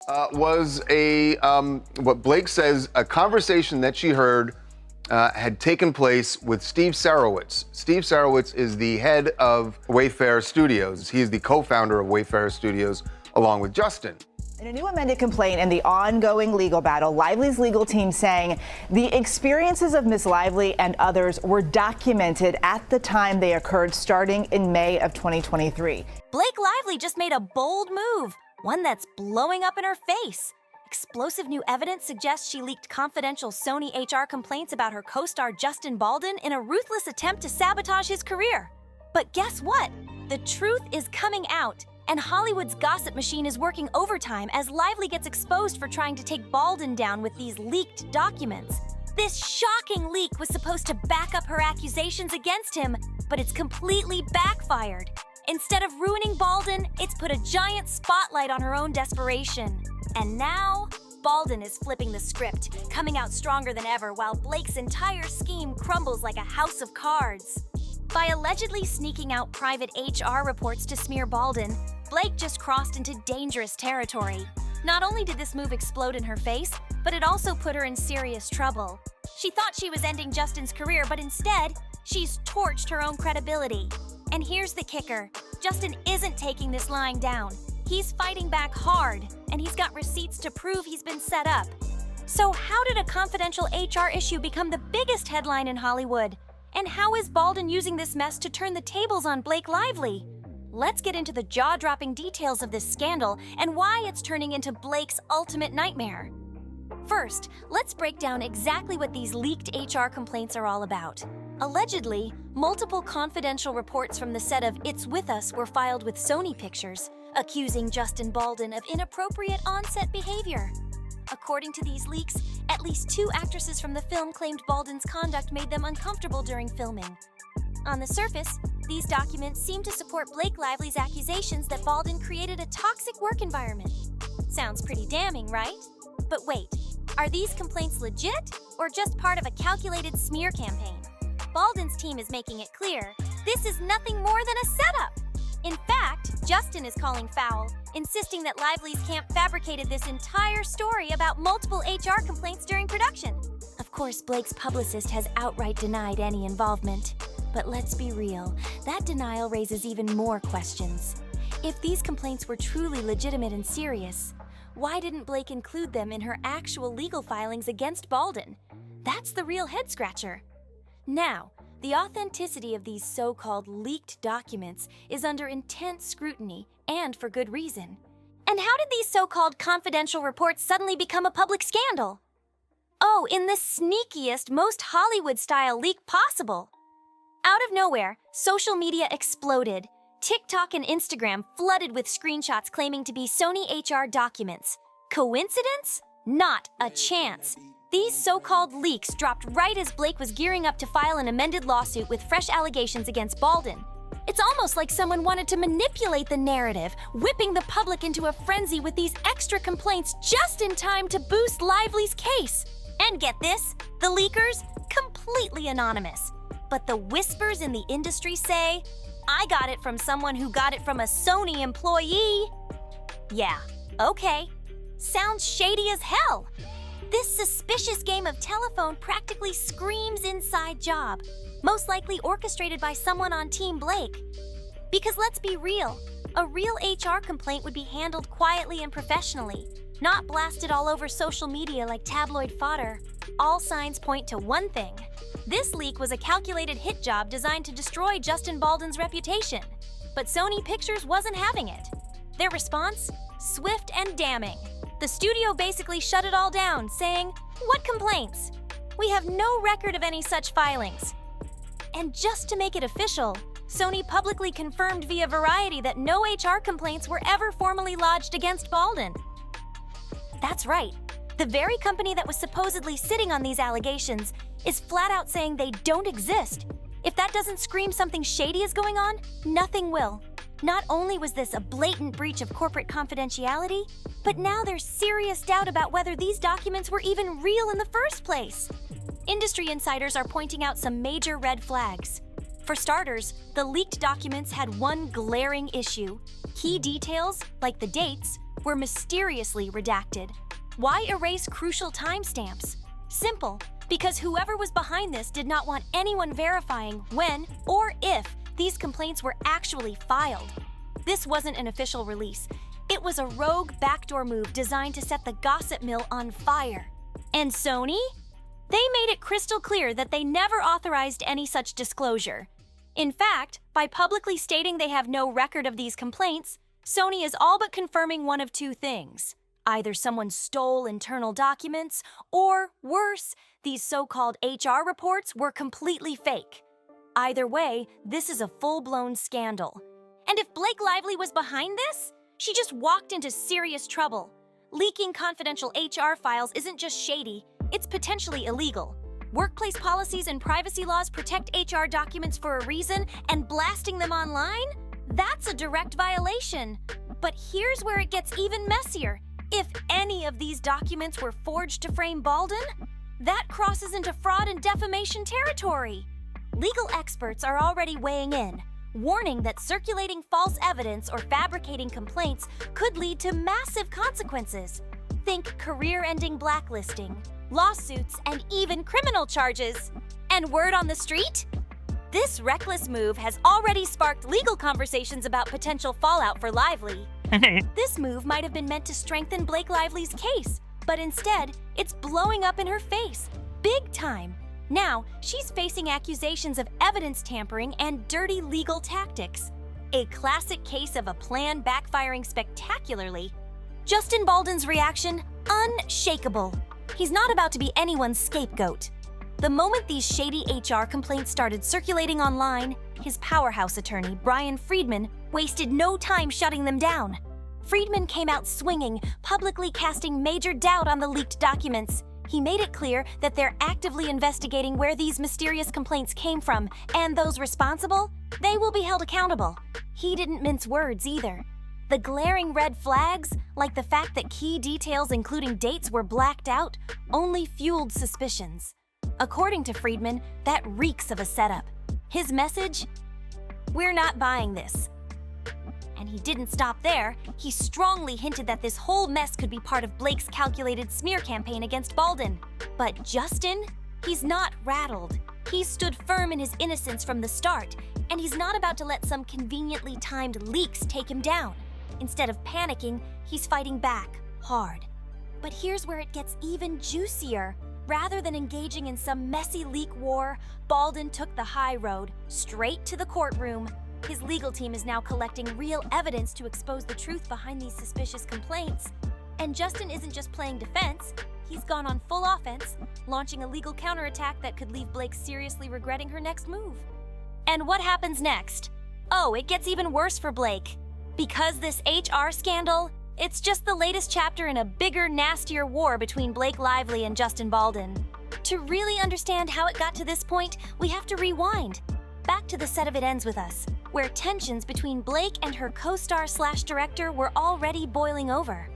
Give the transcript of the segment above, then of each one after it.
Was what Blake says, a conversation that she heard had taken place with Steve Sarowitz. Steve Sarowitz is the head of Wayfair Studios. He is the co-founder of Wayfair Studios, along with Justin. In a new amended complaint and the ongoing legal battle, Lively's legal team saying the experiences of Miss Lively and others were documented at the time they occurred, starting in May of 2023. Blake Lively just made a bold move, one that's blowing up in her face. Explosive new evidence suggests she leaked confidential Sony HR complaints about her co-star Justin Baldwin in a ruthless attempt to sabotage his career. But guess what? The truth is coming out, and Hollywood's gossip machine is working overtime as Lively gets exposed for trying to take Baldwin down with these leaked documents. This shocking leak was supposed to back up her accusations against him, but it's completely backfired. Instead of ruining Baldwin, it's put a giant spotlight on her own desperation. And now, Baldwin is flipping the script, coming out stronger than ever while Blake's entire scheme crumbles like a house of cards. By allegedly sneaking out private HR reports to smear Baldwin, Blake just crossed into dangerous territory. Not only did this move explode in her face, but it also put her in serious trouble. She thought she was ending Justin's career, but instead, she's torched her own credibility. And here's the kicker. Justin isn't taking this lying down. He's fighting back hard, and he's got receipts to prove he's been set up. So how did a confidential HR issue become the biggest headline in Hollywood? And how is Baldwin using this mess to turn the tables on Blake Lively? Let's get into the jaw-dropping details of this scandal and why it's turning into Blake's ultimate nightmare. First, let's break down exactly what these leaked HR complaints are all about. Allegedly, multiple confidential reports from the set of It's With Us were filed with Sony Pictures, accusing Justin Baldwin of inappropriate on-set behavior. According to these leaks, at least 2 actresses from the film claimed Baldwin's conduct made them uncomfortable during filming. On the surface, these documents seem to support Blake Lively's accusations that Baldwin created a toxic work environment. Sounds pretty damning, right? But wait, are these complaints legit or just part of a calculated smear campaign? Baldwin's team is making it clear, this is nothing more than a setup. In fact, Justin is calling foul, insisting that Lively's camp fabricated this entire story about multiple HR complaints during production. Of course, Blake's publicist has outright denied any involvement. But let's be real, that denial raises even more questions. If these complaints were truly legitimate and serious, why didn't Blake include them in her actual legal filings against Baldwin? That's the real head-scratcher. Now, the authenticity of these so-called leaked documents is under intense scrutiny, and for good reason. And how did these so-called confidential reports suddenly become a public scandal? Oh, in the sneakiest, most Hollywood-style leak possible. Out of nowhere, social media exploded. TikTok and Instagram flooded with screenshots claiming to be Sony HR documents. Coincidence? Not a chance. These so-called leaks dropped right as Blake was gearing up to file an amended lawsuit with fresh allegations against Baldwin. It's almost like someone wanted to manipulate the narrative, whipping the public into a frenzy with these extra complaints just in time to boost Lively's case. And get this, the leakers, completely anonymous. But the whispers in the industry say, I got it from someone who got it from a Sony employee. Yeah, okay. Sounds shady as hell. This suspicious game of telephone practically screams inside job, most likely orchestrated by someone on Team Blake. Because let's be real, a real HR complaint would be handled quietly and professionally, not blasted all over social media like tabloid fodder. All signs point to one thing. This leak was a calculated hit job designed to destroy Justin Baldwin's reputation. But Sony Pictures wasn't having it. Their response? Swift and damning. The studio basically shut it all down, saying, "What complaints? We have no record of any such filings." And just to make it official, Sony publicly confirmed via Variety that no HR complaints were ever formally lodged against Baldwin. That's right. The very company that was supposedly sitting on these allegations is flat out saying they don't exist. If that doesn't scream something shady is going on, nothing will. Not only was this a blatant breach of corporate confidentiality, but now there's serious doubt about whether these documents were even real in the first place. Industry insiders are pointing out some major red flags. For starters, the leaked documents had one glaring issue. Key details, like the dates, were mysteriously redacted. Why erase crucial timestamps? Simple, because whoever was behind this did not want anyone verifying when or if these complaints were actually filed. This wasn't an official release. It was a rogue backdoor move designed to set the gossip mill on fire. And Sony? They made it crystal clear that they never authorized any such disclosure. In fact, by publicly stating they have no record of these complaints, Sony is all but confirming one of two things. Either someone stole internal documents, or worse, these so-called HR reports were completely fake. Either way, this is a full-blown scandal. And if Blake Lively was behind this, she just walked into serious trouble. Leaking confidential HR files isn't just shady, it's potentially illegal. Workplace policies and privacy laws protect HR documents for a reason, and blasting them online? That's a direct violation. But here's where it gets even messier. If any of these documents were forged to frame Baldwin, that crosses into fraud and defamation territory. Legal experts are already weighing in, warning that circulating false evidence or fabricating complaints could lead to massive consequences. Think career-ending blacklisting, lawsuits, and even criminal charges. And word on the street? This reckless move has already sparked legal conversations about potential fallout for Lively. This move might have been meant to strengthen Blake Lively's case, but instead, it's blowing up in her face, big time. Now, she's facing accusations of evidence tampering and dirty legal tactics. A classic case of a plan backfiring spectacularly. Justin Baldwin's reaction, unshakable. He's not about to be anyone's scapegoat. The moment these shady HR complaints started circulating online, his powerhouse attorney, Brian Friedman, wasted no time shutting them down. Friedman came out swinging, publicly casting major doubt on the leaked documents. He made it clear that they're actively investigating where these mysterious complaints came from, and those responsible, they will be held accountable. He didn't mince words either. The glaring red flags, like the fact that key details including dates were blacked out, only fueled suspicions. According to Friedman, that reeks of a setup. His message? We're not buying this. And he didn't stop there. He strongly hinted that this whole mess could be part of Blake's calculated smear campaign against Baldwin. But Justin? He's not rattled. He stood firm in his innocence from the start, and he's not about to let some conveniently timed leaks take him down. Instead of panicking, he's fighting back, hard. But here's where it gets even juicier. Rather than engaging in some messy leak war, Baldwin took the high road, straight to the courtroom. His legal team is now collecting real evidence to expose the truth behind these suspicious complaints. And Justin isn't just playing defense, he's gone on full offense, launching a legal counterattack that could leave Blake seriously regretting her next move. And what happens next? Oh, it gets even worse for Blake. Because this HR scandal, it's just the latest chapter in a bigger, nastier war between Blake Lively and Justin Baldwin. To really understand how it got to this point, we have to rewind. Back to the set of It Ends With Us, where tensions between Blake and her co-star/director were already boiling over.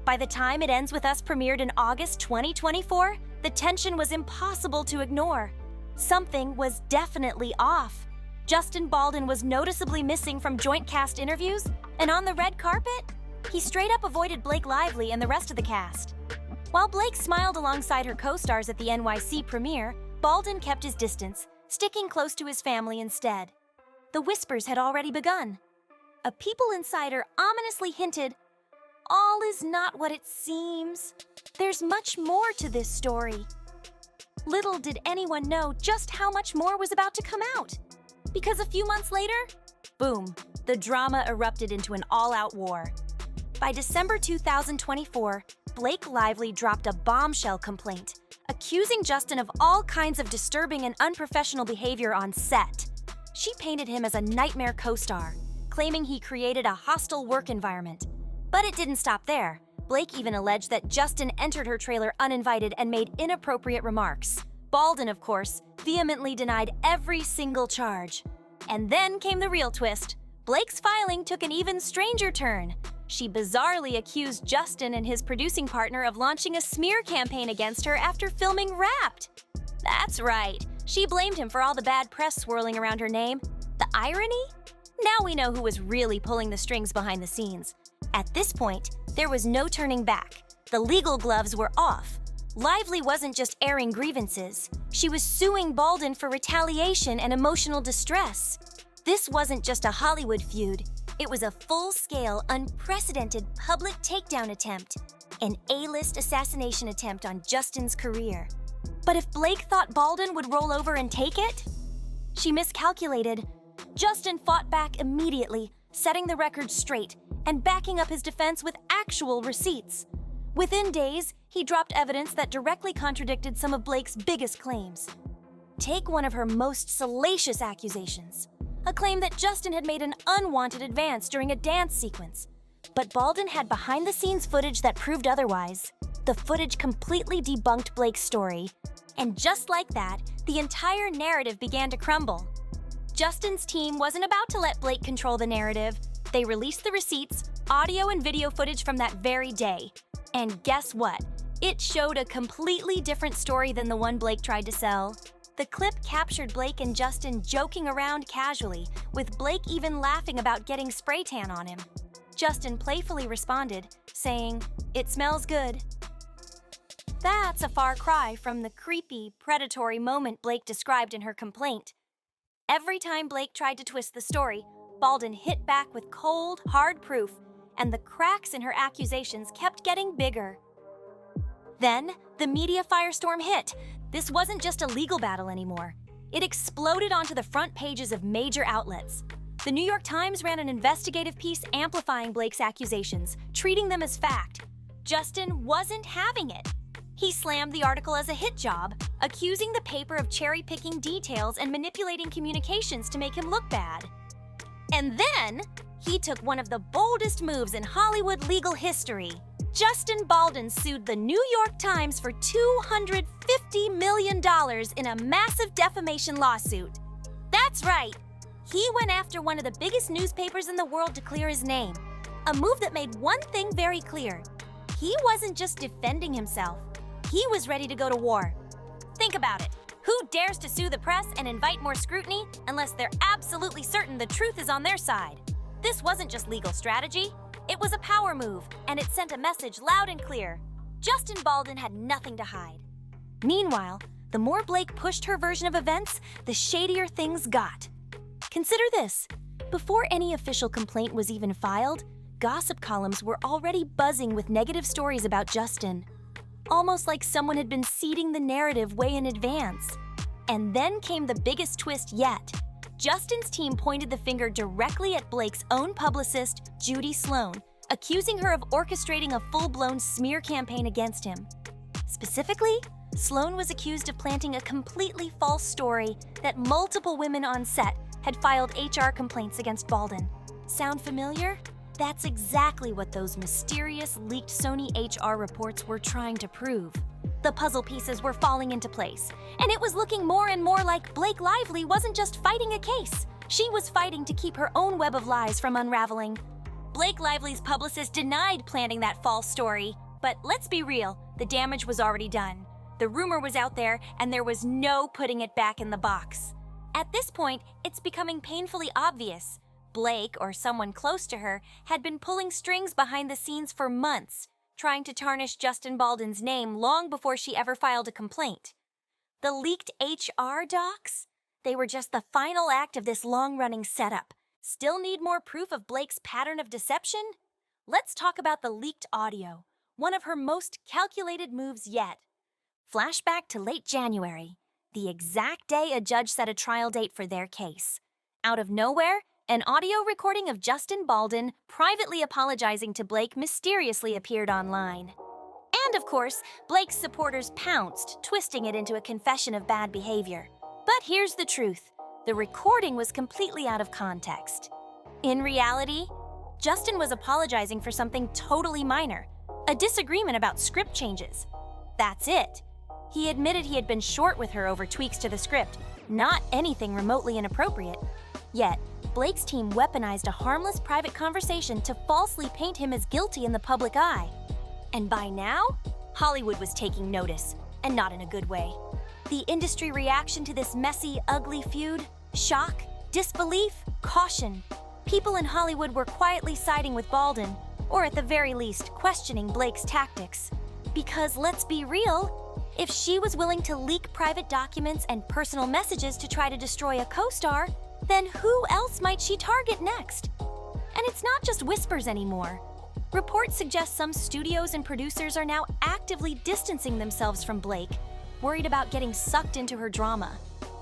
By the time It Ends With Us premiered in August 2024, the tension was impossible to ignore. Something was definitely off. Justin Baldwin was noticeably missing from joint cast interviews, and on the red carpet, he straight up avoided Blake Lively and the rest of the cast. While Blake smiled alongside her co-stars at the NYC premiere, Baldwin kept his distance, sticking close to his family instead. The whispers had already begun. A People insider ominously hinted, "All is not what it seems. There's much more to this story." Little did anyone know just how much more was about to come out. Because a few months later, boom, the drama erupted into an all-out war. By December 2024, Blake Lively dropped a bombshell complaint, accusing Justin of all kinds of disturbing and unprofessional behavior on set. She painted him as a nightmare co-star, claiming he created a hostile work environment. But it didn't stop there. Blake even alleged that Justin entered her trailer uninvited and made inappropriate remarks. Baldwin, of course, vehemently denied every single charge. And then came the real twist. Blake's filing took an even stranger turn. She bizarrely accused Justin and his producing partner of launching a smear campaign against her after filming Wrapped. That's right, she blamed him for all the bad press swirling around her name. The irony? Now we know who was really pulling the strings behind the scenes. At this point, There was no turning back. The legal gloves were off. Lively wasn't just airing grievances. She was suing Baldwin for retaliation and emotional distress. This wasn't just a Hollywood feud. It was a full-scale, unprecedented public takedown attempt, an A-list assassination attempt on Justin's career. But if Blake thought Baldwin would roll over and take it, she miscalculated. Justin fought back immediately, setting the record straight and backing up his defense with actual receipts. Within days, he dropped evidence that directly contradicted some of Blake's biggest claims. Take one of her most salacious accusations, a claim that Justin had made an unwanted advance during a dance sequence. But Baldwin had behind-the-scenes footage that proved otherwise. The footage completely debunked Blake's story. And just like that, the entire narrative began to crumble. Justin's team wasn't about to let Blake control the narrative. They released the receipts, audio and video footage from that very day. And guess what? It showed a completely different story than the one Blake tried to sell. The clip captured Blake and Justin joking around casually, with Blake even laughing about getting spray tan on him. Justin playfully responded, saying, "It smells good." That's a far cry from the creepy, predatory moment Blake described in her complaint. Every time Blake tried to twist the story, Baldwin hit back with cold, hard proof, and the cracks in her accusations kept getting bigger. Then, the media firestorm hit. This wasn't just a legal battle anymore. It exploded onto the front pages of major outlets. The New York Times ran an investigative piece amplifying Blake's accusations, treating them as fact. Justin wasn't having it. He slammed the article as a hit job, accusing the paper of cherry-picking details and manipulating communications to make him look bad. And then, he took one of the boldest moves in Hollywood legal history. Justin Baldwin sued the New York Times for $250 million in a massive defamation lawsuit. That's right. He went after one of the biggest newspapers in the world to clear his name. A move that made one thing very clear. He wasn't just defending himself. He was ready to go to war. Think about it. Who dares to sue the press and invite more scrutiny unless they're absolutely certain the truth is on their side? This wasn't just legal strategy. It was a power move, and it sent a message loud and clear. Justin Baldwin had nothing to hide. Meanwhile, the more Blake pushed her version of events, the shadier things got. Consider this. Before any official complaint was even filed, gossip columns were already buzzing with negative stories about Justin. Almost like someone had been seeding the narrative way in advance. And then came the biggest twist yet. Justin's team pointed the finger directly at Blake's own publicist, Judy Sloan, accusing her of orchestrating a full-blown smear campaign against him. Specifically, Sloan was accused of planting a completely false story that multiple women on set had filed HR complaints against Baldwin. Sound familiar? That's exactly what those mysterious leaked Sony HR reports were trying to prove. The puzzle pieces were falling into place, and it was looking more and more like Blake Lively wasn't just fighting a case. She was fighting to keep her own web of lies from unraveling. Blake Lively's publicist denied planting that false story, but let's be real, the damage was already done. The rumor was out there, and there was no putting it back in the box. At this point, it's becoming painfully obvious. Blake, or someone close to her, had been pulling strings behind the scenes for months, trying to tarnish Justin Baldwin's name long before she ever filed a complaint. The leaked HR docs? They were just the final act of this long-running setup. Still need more proof of Blake's pattern of deception? Let's talk about the leaked audio, one of her most calculated moves yet. Flashback to late January, the exact day a judge set a trial date for their case. Out of nowhere, an audio recording of Justin Baldwin privately apologizing to Blake mysteriously appeared online. And of course, Blake's supporters pounced, twisting it into a confession of bad behavior. But here's the truth. The recording was completely out of context. In reality, Justin was apologizing for something totally minor, a disagreement about script changes. That's it. He admitted he had been short with her over tweaks to the script, not anything remotely inappropriate. Yet, Blake's team weaponized a harmless private conversation to falsely paint him as guilty in the public eye. And by now, Hollywood was taking notice, and not in a good way. The industry reaction to this messy, ugly feud? Shock, disbelief, caution. People in Hollywood were quietly siding with Baldwin, or at the very least, questioning Blake's tactics. Because let's be real, if she was willing to leak private documents and personal messages to try to destroy a co-star, then who else might she target next? And it's not just whispers anymore. Reports suggest some studios and producers are now actively distancing themselves from Blake, worried about getting sucked into her drama.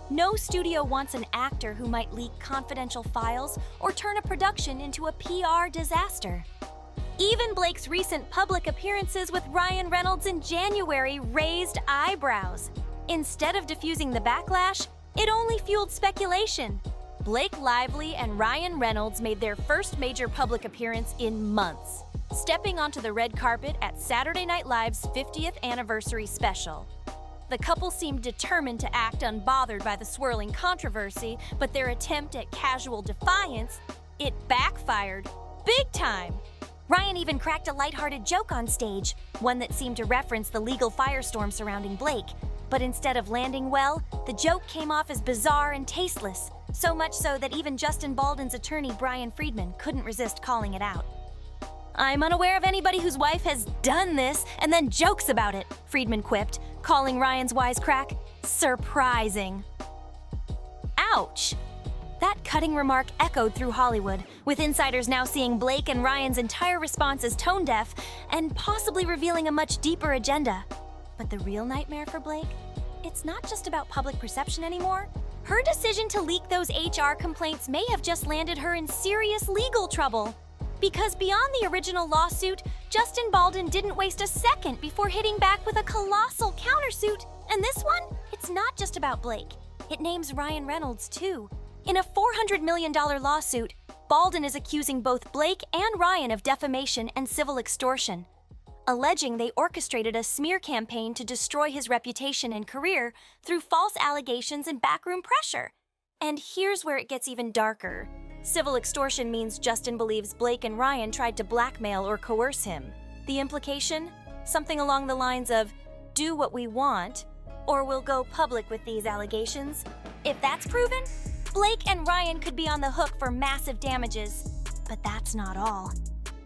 No studio wants an actor who might leak confidential files or turn a production into a PR disaster. Even Blake's recent public appearances with Ryan Reynolds in January raised eyebrows. Instead of diffusing the backlash, it only fueled speculation. Blake Lively and Ryan Reynolds made their first major public appearance in months, stepping onto the red carpet at Saturday Night Live's 50th anniversary special. The couple seemed determined to act unbothered by the swirling controversy, but their attempt at casual defiance, it backfired big time. Ryan even cracked a lighthearted joke on stage, one that seemed to reference the legal firestorm surrounding Blake. But instead of landing well, the joke came off as bizarre and tasteless, so much so that even Justin Baldwin's attorney Brian Friedman couldn't resist calling it out. "I'm unaware of anybody whose wife has done this and then jokes about it," Friedman quipped, calling Ryan's wisecrack surprising. Ouch! That cutting remark echoed through Hollywood, with insiders now seeing Blake and Ryan's entire response as tone-deaf and possibly revealing a much deeper agenda. But the real nightmare for Blake? It's not just about public perception anymore. Her decision to leak those HR complaints may have just landed her in serious legal trouble. Because beyond the original lawsuit, Justin Baldwin didn't waste a second before hitting back with a colossal countersuit. And this one, it's not just about Blake. It names Ryan Reynolds, too. In a $400 million lawsuit, Baldwin is accusing both Blake and Ryan of defamation and civil extortion, alleging they orchestrated a smear campaign to destroy his reputation and career through false allegations and backroom pressure. And here's where it gets even darker. Civil extortion means Justin believes Blake and Ryan tried to blackmail or coerce him. The implication? Something along the lines of, "Do what we want, or we'll go public with these allegations." If that's proven, Blake and Ryan could be on the hook for massive damages. But that's not all.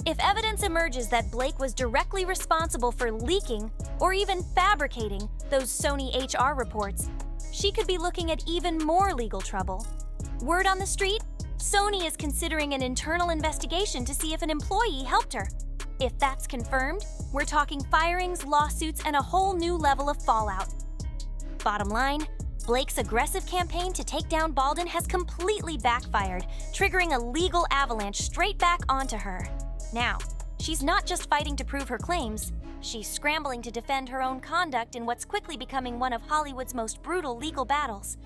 If evidence emerges that Blake was directly responsible for leaking or even fabricating those Sony HR reports, she could be looking at even more legal trouble. Word on the street? Sony is considering an internal investigation to see if an employee helped her. If that's confirmed, we're talking firings, lawsuits, and a whole new level of fallout. Bottom line, Blake's aggressive campaign to take down Baldwin has completely backfired, triggering a legal avalanche straight back onto her. Now, she's not just fighting to prove her claims, she's scrambling to defend her own conduct in what's quickly becoming one of Hollywood's most brutal legal battles.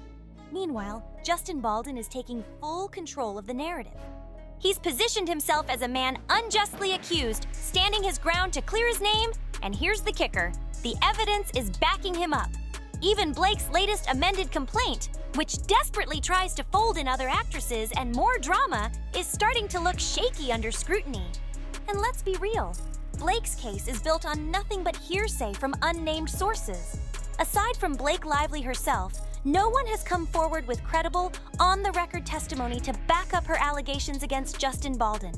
Meanwhile, Justin Baldwin is taking full control of the narrative. He's positioned himself as a man unjustly accused, standing his ground to clear his name, and here's the kicker: the evidence is backing him up. Even Blake's latest amended complaint, which desperately tries to fold in other actresses and more drama, is starting to look shaky under scrutiny. And let's be real, Blake's case is built on nothing but hearsay from unnamed sources. Aside from Blake Lively herself, no one has come forward with credible, on-the-record testimony to back up her allegations against Justin Baldwin.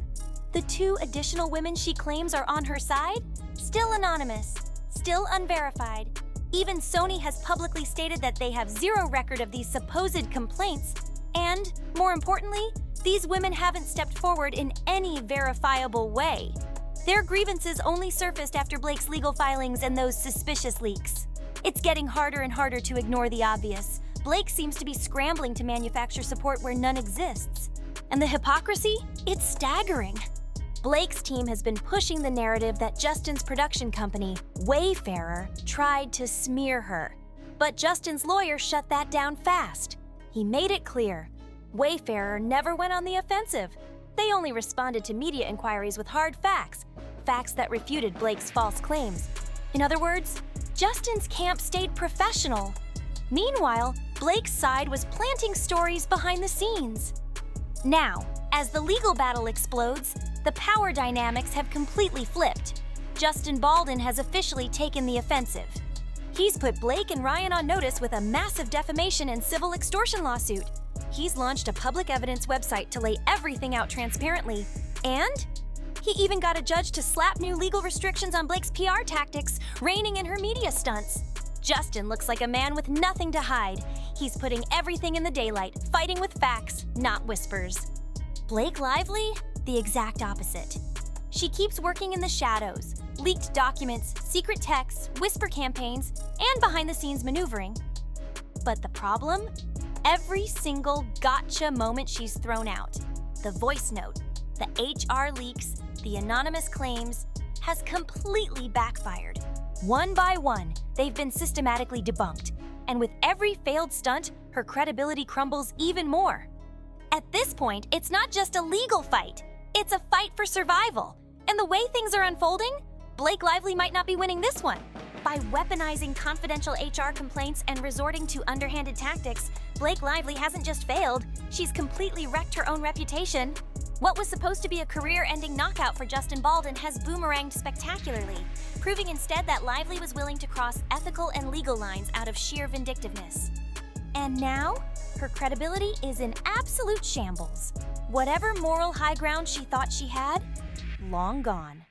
The 2 additional women she claims are on her side? Still anonymous, still unverified. Even Sony has publicly stated that they have zero record of these supposed complaints. And, more importantly, these women haven't stepped forward in any verifiable way. Their grievances only surfaced after Blake's legal filings and those suspicious leaks. It's getting harder and harder to ignore the obvious. Blake seems to be scrambling to manufacture support where none exists. And the hypocrisy? It's staggering. Blake's team has been pushing the narrative that Justin's production company, Wayfarer, tried to smear her. But Justin's lawyer shut that down fast. He made it clear, Wayfarer never went on the offensive. They only responded to media inquiries with hard facts, facts that refuted Blake's false claims. In other words, Justin's camp stayed professional. Meanwhile, Blake's side was planting stories behind the scenes. Now, as the legal battle explodes, the power dynamics have completely flipped. Justin Baldwin has officially taken the offensive. He's put Blake and Ryan on notice with a massive defamation and civil extortion lawsuit. He's launched a public evidence website to lay everything out transparently. And He even got a judge to slap new legal restrictions on Blake's PR tactics, reining in her media stunts. Justin looks like a man with nothing to hide. He's putting everything in the daylight, fighting with facts, not whispers. Blake Lively? The exact opposite. She keeps working in the shadows, leaked documents, secret texts, whisper campaigns, and behind-the-scenes maneuvering. But the problem? Every single gotcha moment she's thrown out, the voice note, the HR leaks, the anonymous claims, has completely backfired. One by one, they've been systematically debunked, and with every failed stunt, her credibility crumbles even more. At this point, it's not just a legal fight, it's a fight for survival. And the way things are unfolding, Blake Lively might not be winning this one. By weaponizing confidential HR complaints and resorting to underhanded tactics, Blake Lively hasn't just failed, she's completely wrecked her own reputation. What was supposed to be a career-ending knockout for Justin Baldwin has boomeranged spectacularly, proving instead that Lively was willing to cross ethical and legal lines out of sheer vindictiveness. And now, her credibility is in absolute shambles. Whatever moral high ground she thought she had, long gone.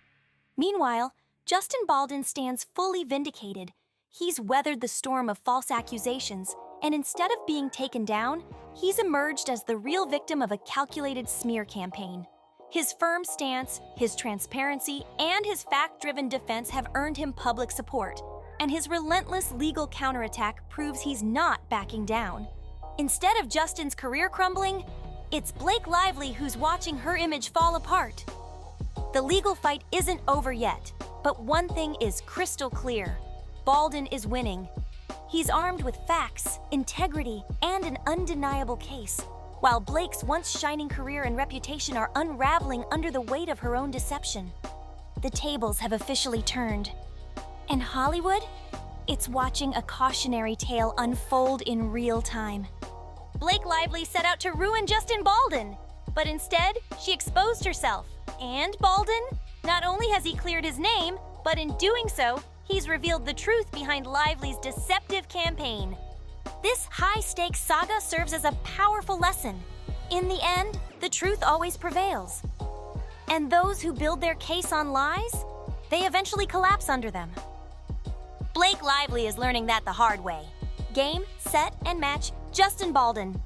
Meanwhile, Justin Baldwin stands fully vindicated. He's weathered the storm of false accusations, and instead of being taken down, he's emerged as the real victim of a calculated smear campaign. His firm stance, his transparency, and his fact-driven defense have earned him public support, and his relentless legal counterattack proves he's not backing down. Instead of Justin's career crumbling, it's Blake Lively who's watching her image fall apart. The legal fight isn't over yet, but one thing is crystal clear. Baldwin is winning. He's armed with facts, integrity, and an undeniable case, while Blake's once shining career and reputation are unraveling under the weight of her own deception. The tables have officially turned. And Hollywood? It's watching a cautionary tale unfold in real time. Blake Lively set out to ruin Justin Baldwin, but instead, she exposed herself. And Baldwin? Not only has he cleared his name, but in doing so, he's revealed the truth behind Lively's deceptive campaign. This high-stakes saga serves as a powerful lesson. In the end, the truth always prevails. And those who build their case on lies, they eventually collapse under them. Blake Lively is learning that the hard way. Game, set, and match, Justin Baldwin.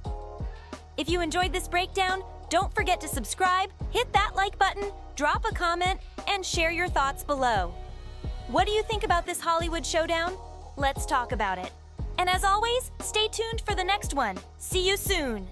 If you enjoyed this breakdown, don't forget to subscribe, hit that like button, drop a comment, and share your thoughts below. What do you think about this Hollywood showdown? Let's talk about it. And as always, stay tuned for the next one. See you soon!